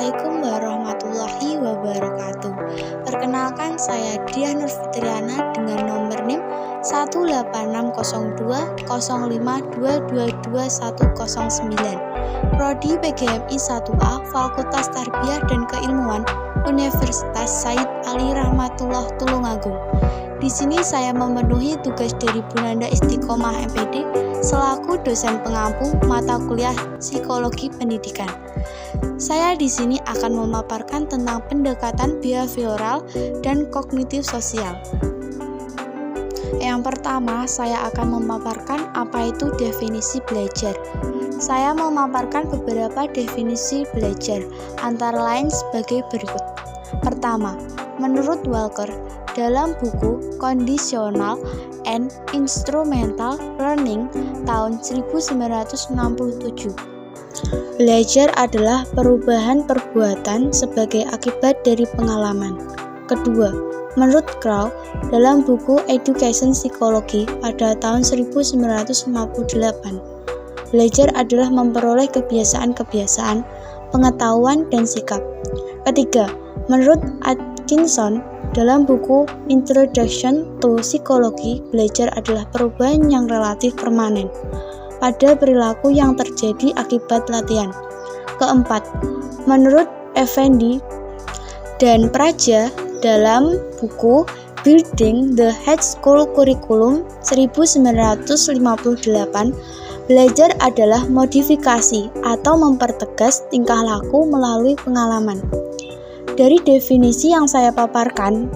Assalamualaikum warahmatullahi wabarakatuh. Perkenalkan, saya Diah Nur Fitriana dengan nomor NIM 1860205222109. Prodi PGMI 1A, Fakultas Tarbiyah dan Keilmuan, Universitas Said Ali Rahmatullah Tulungagung. Di sini saya memenuhi tugas dari Bunanda Istiqomah MPD selaku dosen pengampu mata kuliah Psikologi Pendidikan. Saya di sini akan memaparkan tentang pendekatan behavioral dan kognitif sosial. Yang pertama, saya akan memaparkan apa itu definisi belajar. Saya memaparkan beberapa definisi belajar, antara lain sebagai berikut. Pertama, menurut Walker, dalam buku Conditional and Instrumental Learning tahun 1967, belajar adalah perubahan perbuatan sebagai akibat dari pengalaman. Kedua, menurut Crow, dalam buku Education Psychology pada tahun 1958, belajar adalah memperoleh kebiasaan-kebiasaan, pengetahuan, dan sikap. Ketiga, menurut Atkinson, dalam buku Introduction to Psychology, belajar adalah perubahan yang relatif permanen pada perilaku yang terjadi akibat latihan. Keempat, menurut Effendi dan Praja, dalam buku Building the High School Curriculum 1958, belajar adalah modifikasi atau mempertegas tingkah laku melalui pengalaman. Dari definisi yang saya paparkan,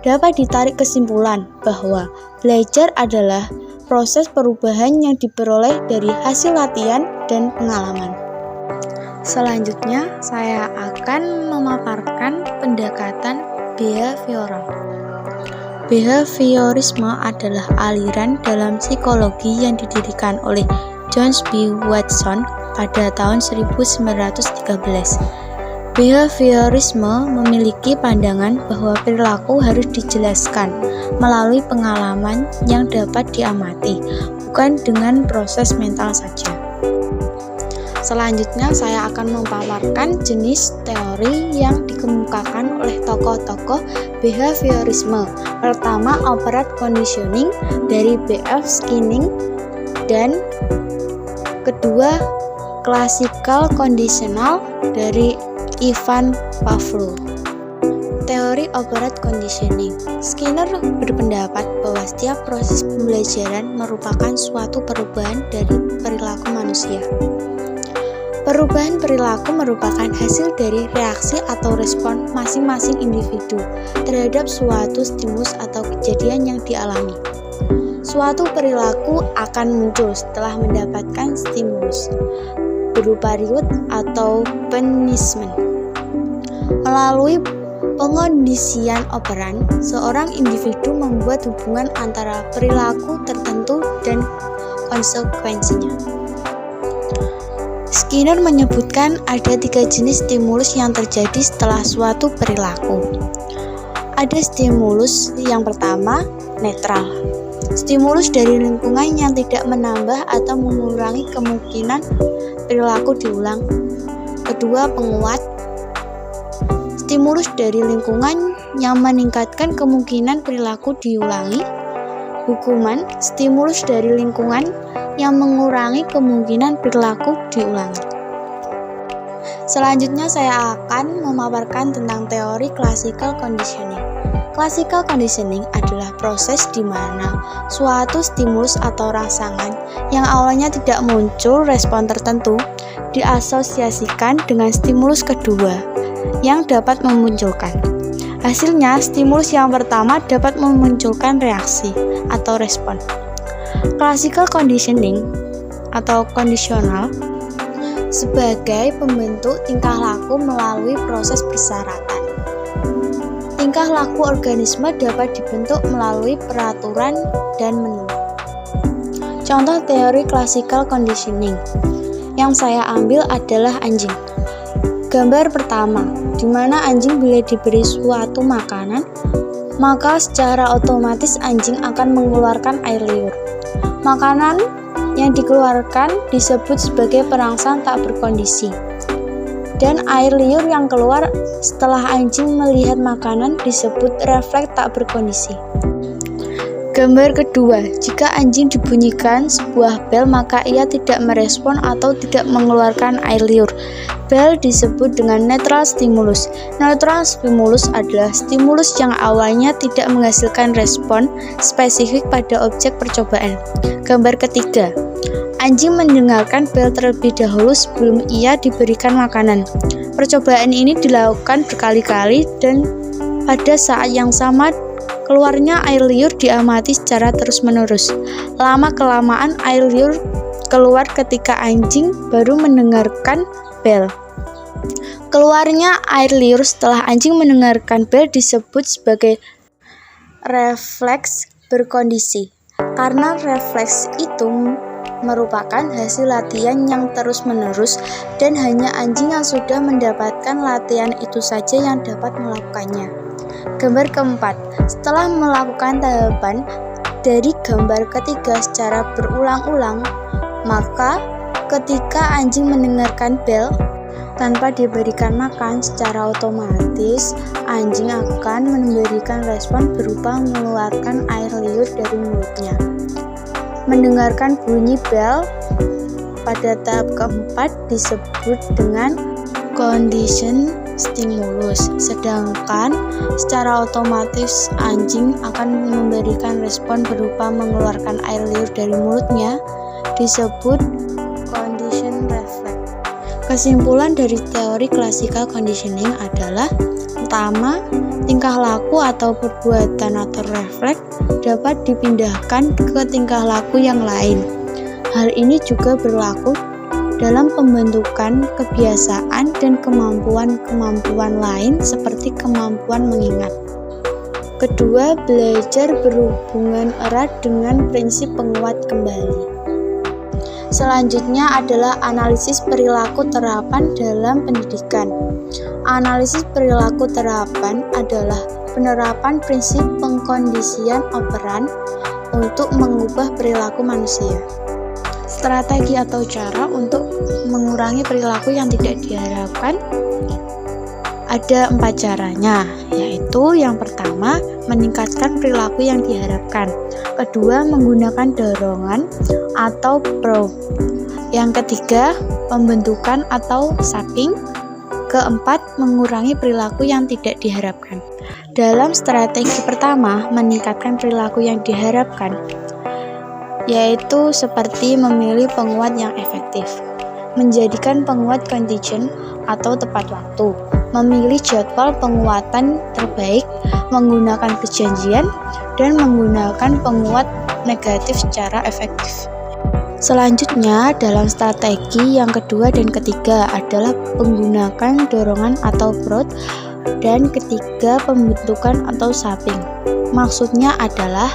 dapat ditarik kesimpulan bahwa belajar adalah proses perubahan yang diperoleh dari hasil latihan dan pengalaman. Selanjutnya, saya akan memaparkan pendekatan behavioral. Behaviorisme adalah aliran dalam psikologi yang didirikan oleh John B. Watson pada tahun 1913. Behaviorisme memiliki pandangan bahwa perilaku harus dijelaskan melalui pengalaman yang dapat diamati, bukan dengan proses mental saja. Selanjutnya, saya akan memaparkan jenis teori yang dikemukakan oleh tokoh-tokoh behaviorisme. Pertama, operant conditioning dari B.F. Skinner, dan kedua, classical conditional dari Ivan Pavlov. Teori operant conditioning. Skinner berpendapat bahwa setiap proses pembelajaran merupakan suatu perubahan dari perilaku manusia. Perubahan perilaku merupakan hasil dari reaksi atau respon masing-masing individu terhadap suatu stimulus atau kejadian yang dialami. Suatu perilaku akan muncul setelah mendapatkan stimulus berupa reward atau punishment. Melalui pengondisian operan, seorang individu membuat hubungan antara perilaku tertentu dan konsekuensinya. Skinner menyebutkan ada 3 jenis stimulus yang terjadi setelah suatu perilaku. Ada stimulus yang pertama, netral. Stimulus dari lingkungan yang tidak menambah atau mengurangi kemungkinan perilaku diulang. Kedua, penguat. Stimulus dari lingkungan yang meningkatkan kemungkinan perilaku diulangi. Hukuman. Stimulus dari lingkungan yang mengurangi kemungkinan perilaku diulangi. Selanjutnya, saya akan memaparkan tentang teori classical conditioning. Classical conditioning adalah proses di mana suatu stimulus atau rangsangan yang awalnya tidak muncul respon tertentu diasosiasikan dengan stimulus kedua yang dapat memunculkan. Hasilnya, stimulus yang pertama dapat memunculkan reaksi atau respon. Classical conditioning atau kondisional sebagai pembentuk tingkah laku melalui proses persyaratan. Tingkah laku organisme dapat dibentuk melalui peraturan dan menu. Contoh teori classical conditioning yang saya ambil adalah anjing. Gambar pertama, di mana anjing bila diberi suatu makanan, maka secara otomatis anjing akan mengeluarkan air liur. Makanan yang dikeluarkan disebut sebagai perangsang tak berkondisi. dan air liur yang keluar setelah anjing melihat makanan disebut refleks tak berkondisi. Gambar kedua, jika anjing dibunyikan sebuah bel maka ia tidak merespon atau tidak mengeluarkan air liur. Bel disebut dengan neutral stimulus. Neutral stimulus adalah stimulus yang awalnya tidak menghasilkan respon spesifik pada objek percobaan. Gambar ketiga, anjing mendengarkan bel terlebih dahulu sebelum ia diberikan makanan. Percobaan ini dilakukan berkali-kali dan pada saat yang sama keluarnya air liur diamati secara terus-menerus. Lama-kelamaan air liur keluar ketika anjing baru mendengarkan bel. Keluarnya air liur setelah anjing mendengarkan bel disebut sebagai refleks berkondisi. Karena refleks itu merupakan hasil latihan yang terus-menerus dan hanya anjing yang sudah mendapatkan latihan itu saja yang dapat melakukannya. Gambar keempat, setelah melakukan tahapan dari gambar ketiga secara berulang-ulang, maka ketika anjing mendengarkan bel tanpa diberikan makan, secara otomatis anjing akan memberikan respon berupa mengeluarkan air liur dari mulutnya. Mendengarkan bunyi bel pada tahap keempat disebut dengan condition stimulus, sedangkan secara otomatis anjing akan memberikan respon berupa mengeluarkan air liur dari mulutnya disebut condition reflex. Kesimpulan dari teori classical conditioning adalah: pertama, tingkah laku atau perbuatan atau refleks dapat dipindahkan ke tingkah laku yang lain. Hal ini juga berlaku dalam pembentukan kebiasaan dan kemampuan-kemampuan lain seperti kemampuan mengingat. Kedua, belajar berhubungan erat dengan prinsip penguat kembali. Selanjutnya adalah analisis perilaku terapan dalam pendidikan. Analisis perilaku terapan adalah penerapan prinsip pengkondisian operan untuk mengubah perilaku manusia. Strategi atau cara untuk mengurangi perilaku yang tidak diharapkan ada 4 caranya, yaitu yang pertama, meningkatkan perilaku yang diharapkan. Kedua, menggunakan dorongan atau probe. Yang ketiga, pembentukan atau shaping. Keempat, mengurangi perilaku yang tidak diharapkan. Dalam strategi pertama, meningkatkan perilaku yang diharapkan, yaitu seperti memilih penguat yang efektif, menjadikan penguat contingent atau tepat waktu, memilih jadwal penguatan terbaik, menggunakan perjanjian, dan menggunakan penguat negatif secara efektif. Selanjutnya, dalam strategi yang kedua dan ketiga adalah menggunakan dorongan atau prod, dan ketiga pembentukan atau shaping. Maksudnya adalah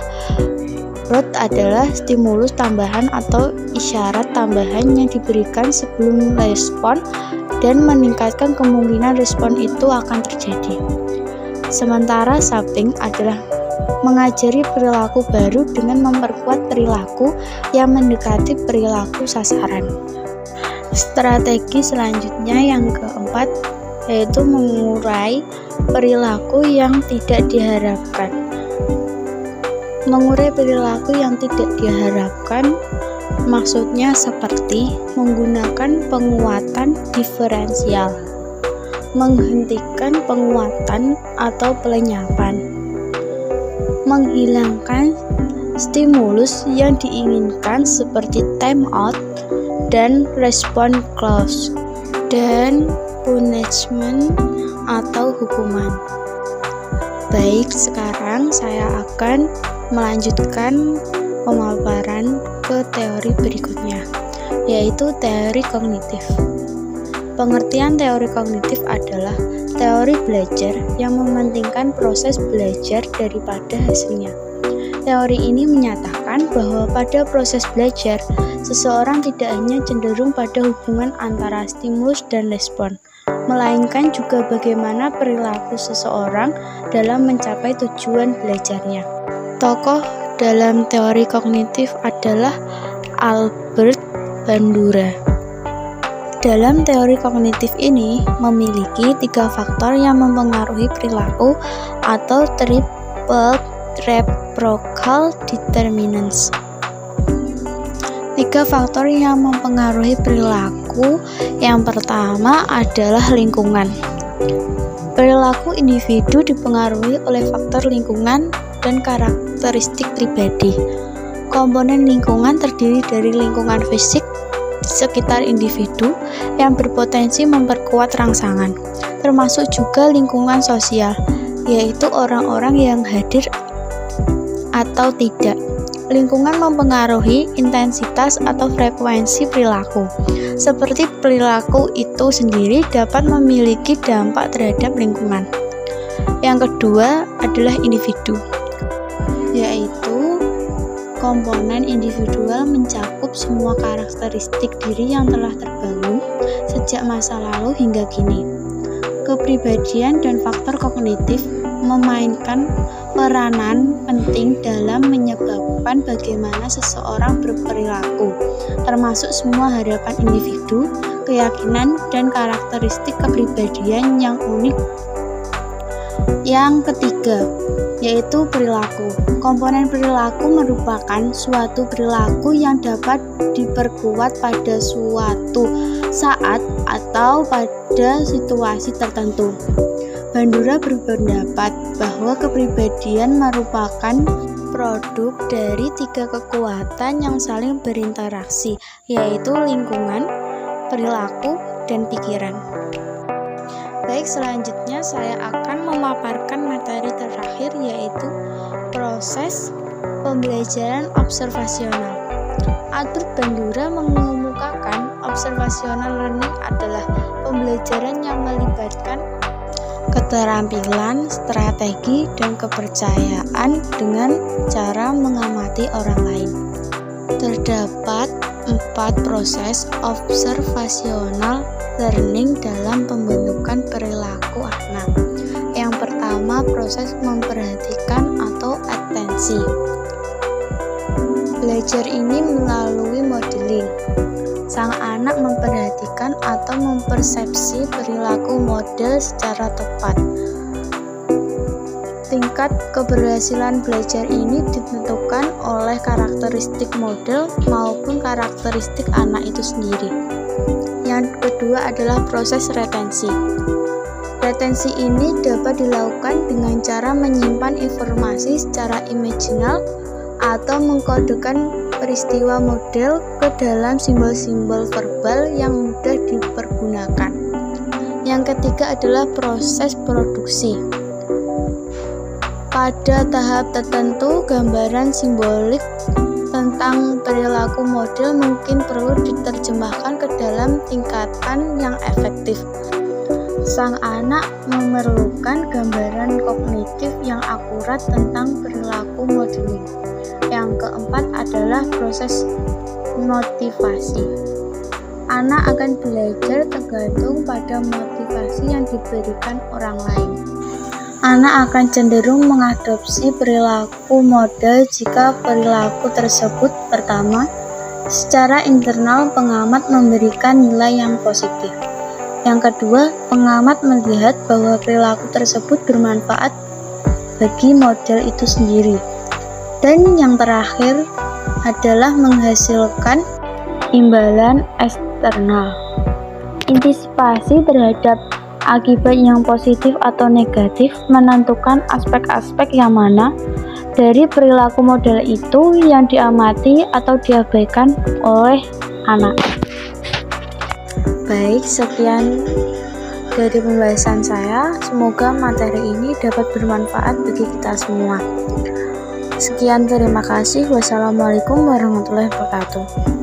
prod adalah stimulus tambahan atau isyarat tambahan yang diberikan sebelum respon dan meningkatkan kemungkinan respon itu akan terjadi. Sementara shaping adalah mengajari perilaku baru dengan memperkuat perilaku yang mendekati perilaku sasaran. Strategi selanjutnya yang keempat yaitu mengurai perilaku yang tidak diharapkan. Mengurai perilaku yang tidak diharapkan maksudnya seperti menggunakan penguatan diferensial, menghentikan penguatan atau pelenyapan, menghilangkan stimulus yang diinginkan seperti time out dan respon clause, dan punishment atau hukuman. Baik, sekarang saya akan melanjutkan pemaparan ke teori berikutnya, yaitu teori kognitif. Pengertian teori kognitif adalah teori belajar yang mementingkan proses belajar daripada hasilnya. Teori ini menyatakan bahwa pada proses belajar, seseorang tidak hanya cenderung pada hubungan antara stimulus dan respon, melainkan juga bagaimana perilaku seseorang dalam mencapai tujuan belajarnya. Tokoh dalam teori kognitif adalah Albert Bandura. dalam teori kognitif ini memiliki 3 faktor yang mempengaruhi perilaku atau triple reciprocal determinants. 3 faktor yang mempengaruhi perilaku. Yang pertama adalah lingkungan. Perilaku individu dipengaruhi oleh faktor lingkungan dan karakteristik pribadi. Komponen lingkungan terdiri dari lingkungan fisik di sekitar individu yang berpotensi memperkuat rangsangan, termasuk juga lingkungan sosial, yaitu orang-orang yang hadir atau tidak. Lingkungan mempengaruhi intensitas atau frekuensi perilaku. Seperti perilaku itu sendiri dapat memiliki dampak terhadap lingkungan. Yang kedua adalah individu, yaitu komponen individual mencakup semua karakteristik diri yang telah terbangun sejak masa lalu hingga kini. Kepribadian dan faktor kognitif memainkan peranan penting dalam menyebabkan bagaimana seseorang berperilaku, termasuk semua harapan individu, keyakinan, dan karakteristik kepribadian yang unik. Yang ketiga, yaitu perilaku. Komponen perilaku merupakan suatu perilaku yang dapat diperkuat pada suatu saat atau pada situasi tertentu. Bandura berpendapat bahwa kepribadian merupakan produk dari 3 kekuatan yang saling berinteraksi, yaitu lingkungan, perilaku, dan pikiran. Baik, selanjutnya saya akan memaparkan materi terakhir, yaitu proses pembelajaran observasional. Albert Bandura mengemukakan observational learning adalah pembelajaran yang melibatkan keterampilan, strategi, dan kepercayaan dengan cara mengamati orang lain. Terdapat 4 proses observational learning dalam pembentukan perilaku anak. Yang pertama, proses memperhatikan atau atensi. Belajar ini melalui modeling. Sang anak memperhatikan atau mempersepsi perilaku model secara tepat. Tingkat keberhasilan belajar ini ditentukan oleh karakteristik model maupun karakteristik anak itu sendiri. Yang kedua adalah proses retensi. Retensi ini dapat dilakukan dengan cara menyimpan informasi secara imaginal atau mengkodekan peristiwa model ke dalam simbol-simbol verbal yang mudah dipergunakan. Yang ketiga adalah proses produksi. Pada tahap tertentu, gambaran simbolik tentang perilaku model mungkin perlu diterjemahkan ke dalam tingkatan yang efektif. Sang anak memerlukan gambaran kognitif yang akurat tentang perilaku modeling. Yang keempat adalah proses motivasi. Anak akan belajar tergantung pada motivasi yang diberikan orang lain. Anak akan cenderung mengadopsi perilaku model jika perilaku tersebut pertama, secara internal pengamat memberikan nilai yang positif. Yang kedua, pengamat melihat bahwa perilaku tersebut bermanfaat bagi model itu sendiri. Dan yang terakhir adalah menghasilkan imbalan eksternal. Antisipasi terhadap akibat yang positif atau negatif menentukan aspek-aspek yang mana dari perilaku model itu yang diamati atau diabaikan oleh anak. Baik, sekian dari pembahasan saya. Semoga materi ini dapat bermanfaat bagi kita semua. Sekian, terima kasih. Wassalamualaikum warahmatullahi wabarakatuh.